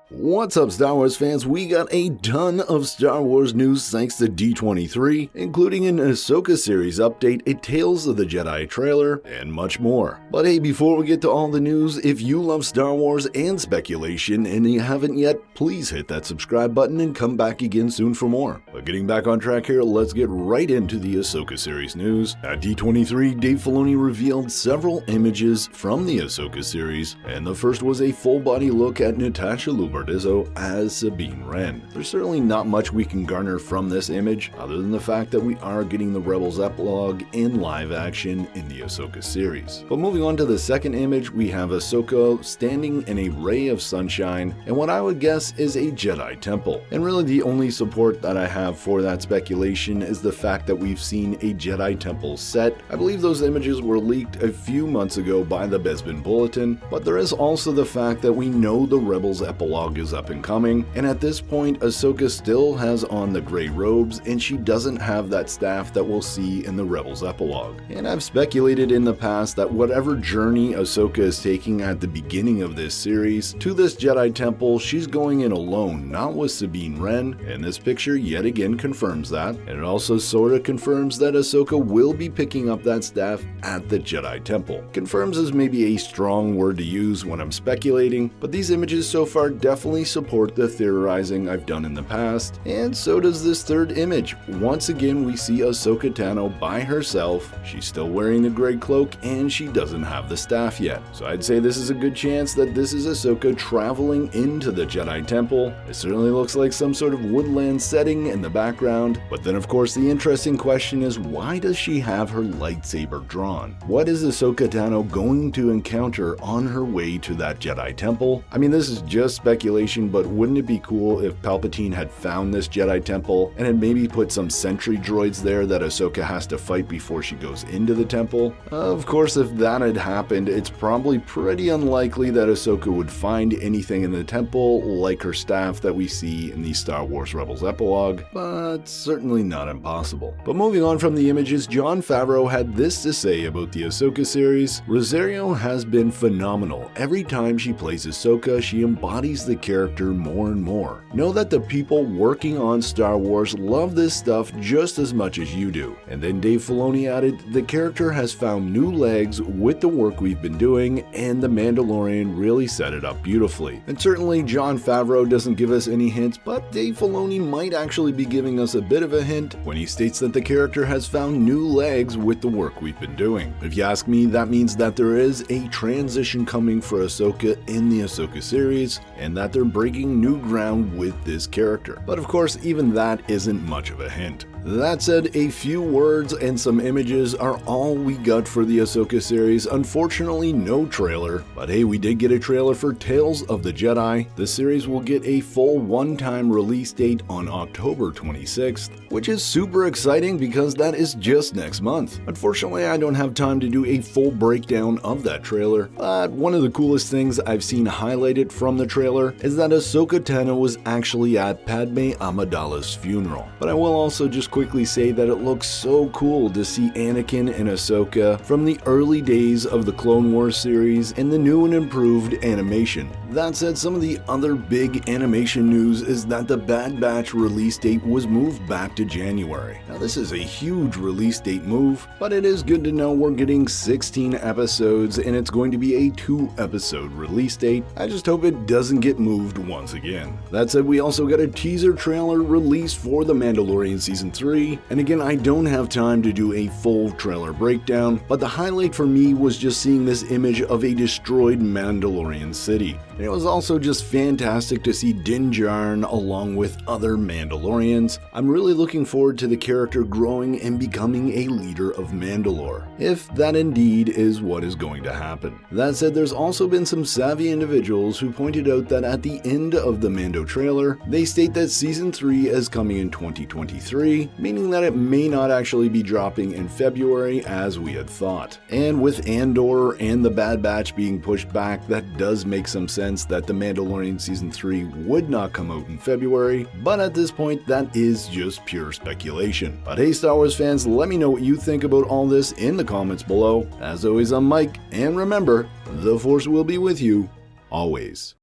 What's up, Star Wars fans? We got a ton of Star Wars news thanks to D23, including an Ahsoka series update, a Tales of the Jedi trailer, and much more. But hey, before we get to all the news, if you love Star Wars and speculation and you haven't yet, please hit that subscribe button and come back again soon for more. But getting back on track here, let's get right into the Ahsoka series news. At D23, Dave Filoni revealed several images from the Ahsoka series, and the first was a full-body look at Natasha Lubardizzo as Sabine Wren. There's certainly not much we can garner from this image, other than the fact that we are getting the Rebels epilogue in live action in the Ahsoka series. But moving on to the second image, we have Ahsoka standing in a ray of sunshine, and what I would guess is a Jedi temple. And really the only support that I have for that speculation is the fact that we've seen a Jedi temple set. I believe those images were leaked a few months ago by the Bespin Bulletin, but there is also the fact that we know the Rebels epilogue is up and coming, and at this point Ahsoka still has on the gray robes and she doesn't have that staff that we'll see in the Rebels epilogue. And I've speculated in the past that whatever journey Ahsoka is taking at the beginning of this series to this Jedi temple, she's going in alone, not with Sabine Wren, and this picture yet again confirms that. And it also sort of confirms that Ahsoka will be picking up that staff at the Jedi temple. Confirms is maybe a strong word to use when I'm speculating, but these images so far definitely support the theorizing I've done in the past, and so does this third image. Once again we see Ahsoka Tano by herself. She's still wearing the gray cloak and she doesn't have the staff yet. So I'd say this is a good chance that this is Ahsoka traveling into the Jedi temple. It certainly looks like some sort of woodland setting in the background, but then of course the interesting question is, why does she have her lightsaber drawn? What is Ahsoka Tano going to encounter on her way to that Jedi temple? I mean, this is just speculation, but wouldn't it be cool if Palpatine had found this Jedi temple and had maybe put some sentry droids there that Ahsoka has to fight before she goes into the temple? Of course, if that had happened, it's probably pretty unlikely that Ahsoka would find anything in the temple like her staff that we see in the Star Wars Rebels epilogue, but certainly not impossible. But moving on from the images, Jon Favreau had this to say about the Ahsoka series: Rosario has been phenomenal. Every time she plays Ahsoka, she embodies the character more and more. Know that the people working on Star Wars love this stuff just as much as you do. And then Dave Filoni added, the character has found new legs with the work we've been doing, and The Mandalorian really set it up beautifully. And certainly Jon Favreau doesn't give us any hints, but Dave Filoni might actually be giving us a bit of a hint when he states that the character has found new legs with the work we've been doing. If you ask me, that means that there is a transition coming for Ahsoka in the Ahsoka series, and that they're breaking new ground with this character. But of course, even that isn't much of a hint. That said, a few words and some images are all we got for the Ahsoka series. Unfortunately, no trailer, but hey, we did get a trailer for Tales of the Jedi. The series will get a full one-time release date on October 26th, which is super exciting because that is just next month. Unfortunately, I don't have time to do a full breakdown of that trailer, but one of the coolest things I've seen highlighted from the trailer is that Ahsoka Tano was actually at Padme Amidala's funeral. But I will also just quickly say that it looks so cool to see Anakin and Ahsoka from the early days of the Clone Wars series in the new and improved animation. That said, some of the other big animation news is that the Bad Batch release date was moved back to January. Now this is a huge release date move, but it is good to know we're getting 16 episodes and it's going to be a 2-episode release date. I just hope it doesn't get moved once again. That said, we also got a teaser trailer released for The Mandalorian Season 3, and again, I don't have time to do a full trailer breakdown, but the highlight for me was just seeing this image of a destroyed Mandalorian city. And it was also just fantastic to see Din Djarin along with other Mandalorians. I'm really looking forward to the character growing and becoming a leader of Mandalore, if that indeed is what is going to happen. That said, there's also been some savvy individuals who pointed out that at the end of the Mando trailer, they state that Season 3 is coming in 2023, meaning that it may not actually be dropping in February as we had thought. And with Andor and the Bad Batch being pushed back, that does make some sense that The Mandalorian Season 3 would not come out in February, but at this point that is just pure speculation. But hey, Star Wars fans, let me know what you think about all this in the comments below. As always, I'm Mike, and remember, the Force will be with you always.